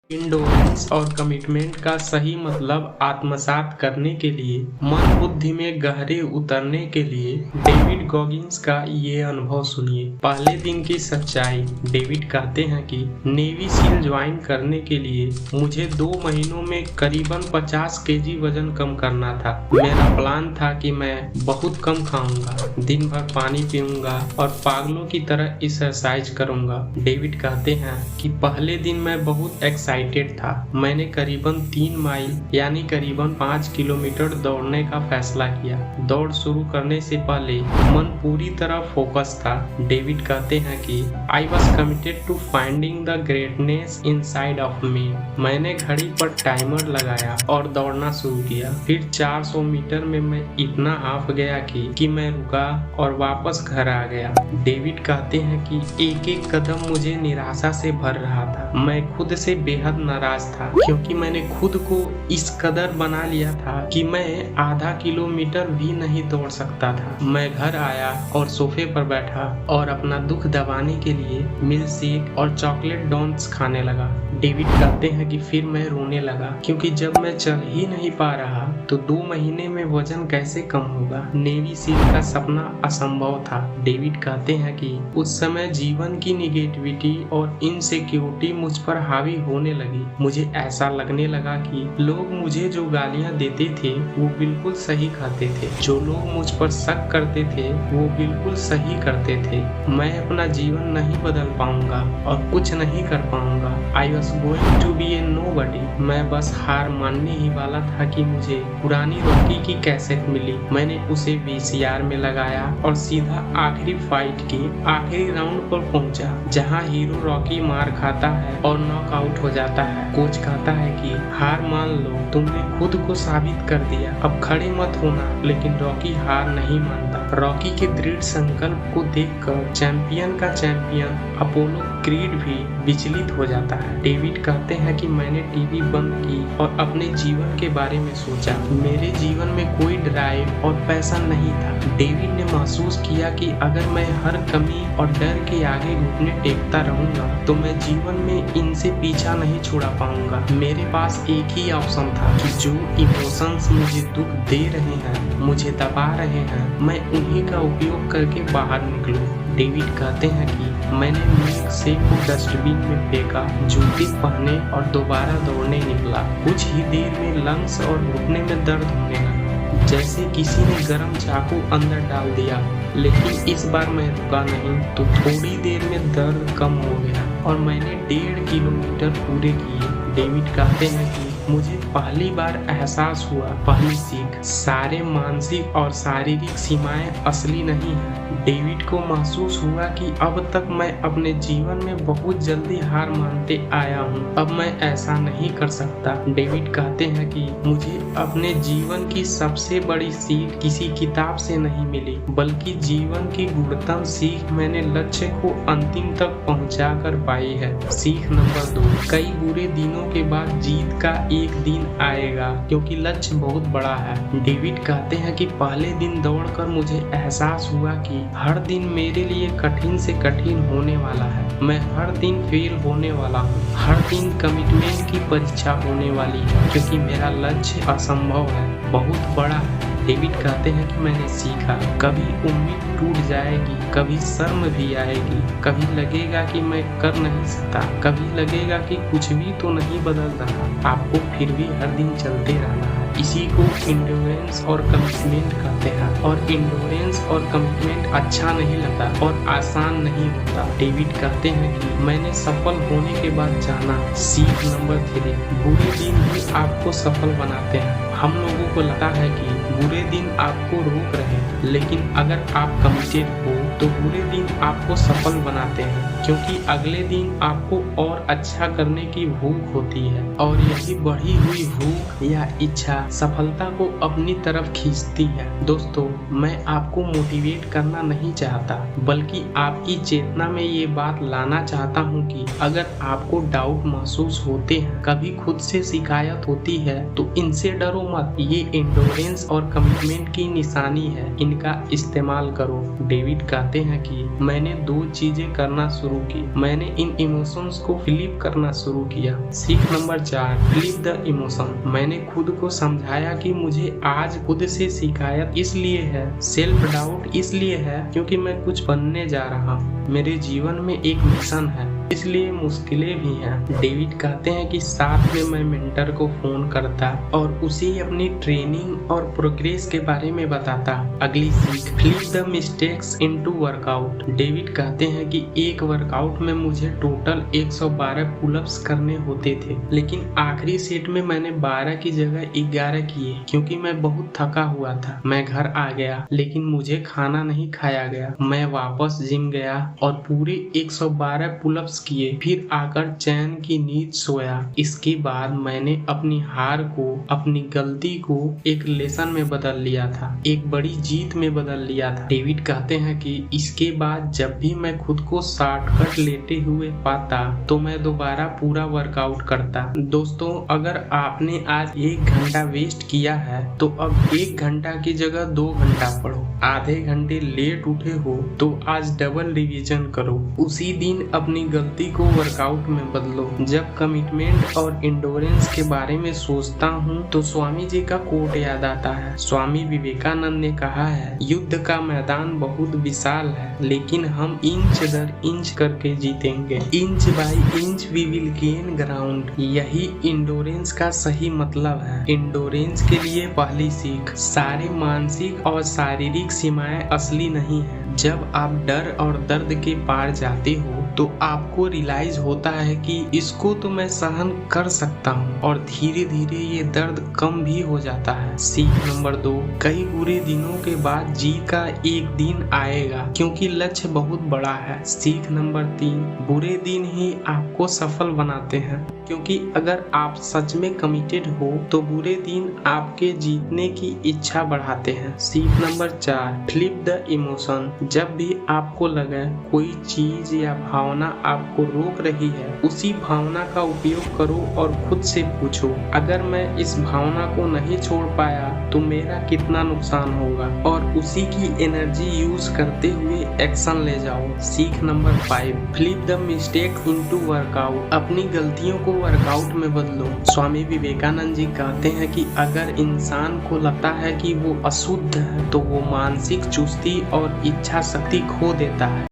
Endurance और commitment का सही मतलब आत्मसात करने के लिए, मन बुद्धि में गहरे उतरने के लिए डेविड गॉगिंस का ये अनुभव सुनिए। पहले दिन की सच्चाई। डेविड कहते हैं कि नेवी सील ज्वाइन करने के लिए मुझे 2 महीनों में करीबन 50 केजी वजन कम करना था। मेरा प्लान था कि मैं बहुत कम खाऊंगा, दिन भर पानी पीऊंगा और पागलों की तरह एक्सरसाइज करूंगा। डेविड कहते हैं कि पहले दिन मैं बहुत एक्साइटेड था। मैंने करीबन 3 माइल यानी करीबन 5 किलोमीटर दौड़ने का फैसला किया। दौड़ शुरू करने से पहले मन पूरी तरह फोकस था। डेविड कहते हैं कि I was committed to finding the greatness inside of me. मैंने घड़ी पर टाइमर लगाया और दौड़ना शुरू किया। फिर 400 मीटर में मैं इतना हाफ गया कि मैं रुका और वापस घर आ गया। डेविड कहते हैं कि एक एक कदम मुझे निराशा से भर रहा था। मैं खुद से बेहद नाराज था क्योंकि मैंने खुद को इस कदर बना लिया था कि मैं आधा किलोमीटर भी नहीं दौड़ सकता था। मैं घर आया और सोफे पर बैठा और अपना दुख दबाने के लिए मिल्क शेक और चॉकलेट डोनट्स खाने लगा। डेविड कहते हैं कि फिर मैं रोने लगा क्योंकि जब मैं चल ही नहीं पा रहा तो 2 महीने में वजन कैसे कम होगा। नेवी सील का सपना असंभव था। डेविड कहते हैं कि उस समय जीवन की निगेटिविटी और इनसिक्योरिटी मुझ पर हावी होने लगी। मुझे ऐसा लगने लगा कि लोग मुझे जो गालियां देते थे वो बिल्कुल सही कहते थे। जो लोग मुझ पर शक करते थे वो बिल्कुल सही करते थे। मैं अपना जीवन नहीं बदल पाऊंगा और कुछ नहीं कर पाऊंगा। I was going to be a nobody. मैं बस हार मानने ही वाला था कि मुझे पुरानी रॉकी की कैसेट मिली। मैंने उसे VCR में लगाया और सीधा आखिरी फाइट के आखिरी राउंड पर पहुंचा जहां हीरो रॉकी मार खाता है और नॉकआउट हो जाता है। कोच कहता है कि हार मान लो, तुमने खुद को साबित कर दिया, अब खड़े मत होना। लेकिन रॉकी हार नहीं मानता। रॉकी के दृढ़ संकल्प को देखकर चैंपियन का चैंपियन अपोलो क्रीड भी विचलित हो जाता है। डेविड कहते हैं कि मैंने टीवी बंद की और अपने जीवन के बारे में सोचा। मेरे जीवन में कोई ड्राइव और पैसा नहीं था। डेविड ने महसूस किया कि अगर मैं हर कमी और डर के आगे घुटने टेकता रहूंगा तो मैं जीवन में इनसे पीछा नहीं छुड़ा पाऊंगा। मेरे पास एक ही ऑप्शन था कि जो इमोशंस मुझे दुख दे रहे हैं, मुझे दबा रहे हैं, मैं उन्हीं का उपयोग करके बाहर निकलूं। डेविड कहते हैं कि मैंने मिल्क शेक को डस्टबिन में फेंका, जूते पहने और दोबारा दौड़ने निकला। कुछ ही देर में लंग्स और घुटने में दर्द होने लगा, जैसे किसी ने गर्म चाकू अंदर डाल दिया। लेकिन इस बार मैं रुका नहीं तो थोड़ी देर में दर्द कम हो गया और मैंने 1.5 किलोमीटर पूरे किए। डेविड कहते हैं कि मुझे पहली बार एहसास हुआ, पहली सीख, सारे मानसिक और शारीरिक सीमाएं असली नहीं हैं। डेविड को महसूस हुआ कि अब तक मैं अपने जीवन में बहुत जल्दी हार मानते आया हूँ, अब मैं ऐसा नहीं कर सकता। डेविड कहते हैं कि मुझे अपने जीवन की सबसे बड़ी सीख किसी किताब से नहीं मिली, बल्कि जीवन की गुणवत्ता सीख मैंने लक्ष्य को अंतिम तक पहुँचा कर पाई है। सीख नंबर 2, कई बुरे दिनों के बाद जीत का एक दिन आएगा क्योंकि लक्ष्य बहुत बड़ा है। डेविड कहते हैं कि पहले दिन दौड़कर मुझे एहसास हुआ कि हर दिन मेरे लिए कठिन से कठिन होने वाला है। मैं हर दिन फेल होने वाला हूँ, हर दिन कमिटमेंट की परीक्षा होने वाली है क्योंकि मेरा लक्ष्य असंभव है, बहुत बड़ा है। डेविड कहते हैं कि मैंने सीखा, कभी उम्मीद टूट जाएगी, कभी शर्म भी आएगी, कभी लगेगा कि मैं कर नहीं सकता, कभी लगेगा कि कुछ भी तो नहीं बदल रहा। आपको फिर भी हर दिन चलते रहना है। इसी को इंडोरेंस और कमिटमेंट कहते हैं। और इंडोरेंस और कमिटमेंट अच्छा नहीं लगता और आसान नहीं होता। डेविड कहते हैं कि मैंने सफल होने के बाद जाना। सीख नंबर 3, बुरे दिन भी आपको सफल बनाते हैं। हम लोगों को लगता है कि बुरे दिन आपको रोक रहे हैं, लेकिन अगर आप कमिटेड हो तो बुरे दिन आपको सफल बनाते हैं क्योंकि अगले दिन आपको और अच्छा करने की भूख होती है और यही बढ़ी हुई भूख या इच्छा सफलता को अपनी तरफ खींचती है। दोस्तों, मैं आपको मोटिवेट करना नहीं चाहता, बल्कि आपकी चेतना में ये बात लाना चाहता हूँ कि अगर आपको डाउट महसूस होते हैं, कभी खुद से शिकायत होती है, तो इनसे डरो मत। ये एंडोरेंस और कमिटमेंट की निशानी है, इनका इस्तेमाल करो। डेविड कहते कहते हैं कि मैंने 2 चीजें करना शुरू की। मैंने इन इमोशंस को फ्लिप करना शुरू किया। सीख नंबर 4, फ्लिप द इमोशन। मैंने खुद को समझाया कि मुझे आज खुद से शिकायत इसलिए है, सेल्फ डाउट इसलिए है क्योंकि मैं कुछ बनने जा रहा हूँ। मेरे जीवन में एक मिशन है, इसलिए मुश्किलें भी हैं। डेविड कहते हैं कि साथ में मैं मेंटर को फोन करता और उसे अपनी ट्रेनिंग और प्रोग्रेस के बारे में बताता। अगली सीख, flip the mistakes into workout. David कहते हैं कि एक वर्कआउट में मुझे टोटल 112 पुलअप्स करने होते थे, लेकिन आखिरी सेट में मैंने 12 की जगह 11 किए क्योंकि मैं बहुत थका हुआ था। मैं घर आ गया लेकिन मुझे खाना नहीं खाया गया। मैं वापस जिम गया और पूरे 112 पुलअप्स किए, फिर आकर चैन की नींद सोया। इसके बाद मैंने अपनी हार को, अपनी गलती को एक लेसन में बदल लिया था, एक बड़ी जीत में बदल लिया था। डेविड कहते हैं कि इसके बाद जब भी मैं खुद को शॉर्टकट लेते हुए पाता तो मैं दोबारा पूरा वर्कआउट करता। दोस्तों, अगर आपने आज 1 घंटा वेस्ट किया है तो अब 1 घंटा की जगह 2 घंटा पढ़ो। आधे घंटे लेट उठे हो तो आज डबल रिवीजन करो। उसी दिन अपनी गलती को वर्कआउट में बदलो। जब कमिटमेंट और इंडोरेंस के बारे में सोचता हूँ तो स्वामी जी का कोट याद आता है। स्वामी विवेकानंद ने कहा है, युद्ध का मैदान बहुत विशाल है लेकिन हम इंच दर इंच करके जीतेंगे। Inch by inch we will gain ground. यही इंडोरेंस का सही मतलब है। इंडोरेंस के लिए पहली सीख, सारे मानसिक और शारीरिक सीमाएं असली नहीं है। जब आप डर और दर्द के पार जाते हो तो आपको रियलाइज होता है कि इसको तो मैं सहन कर सकता हूँ और धीरे धीरे ये दर्द कम भी हो जाता है। सीख नंबर 2, कई बुरे दिनों के बाद जीत का एक दिन आएगा क्योंकि लक्ष्य बहुत बड़ा है। सीख नंबर 3, बुरे दिन ही आपको सफल बनाते हैं क्योंकि अगर आप सच में कमिटेड हो तो बुरे दिन आपके जीतने की इच्छा बढ़ाते हैं। सीख नंबर 4, फ्लिप द इमोशन। जब भी आपको लगे कोई चीज या भावना आपको रोक रही है, उसी भावना का उपयोग करो और खुद से पूछो, अगर मैं इस भावना को नहीं छोड़ पाया तो मेरा कितना नुकसान होगा, और उसी की एनर्जी यूज करते हुए एक्शन ले जाओ। सीख number 5, flip the mistake into workout. अपनी गलतियों को वर्कआउट में बदलो। स्वामी विवेकानंद जी कहते हैं कि अगर इंसान को लगता है कि वो अशुद्ध है तो वो मानसिक चुस्ती और इच्छा शक्ति खो देता है।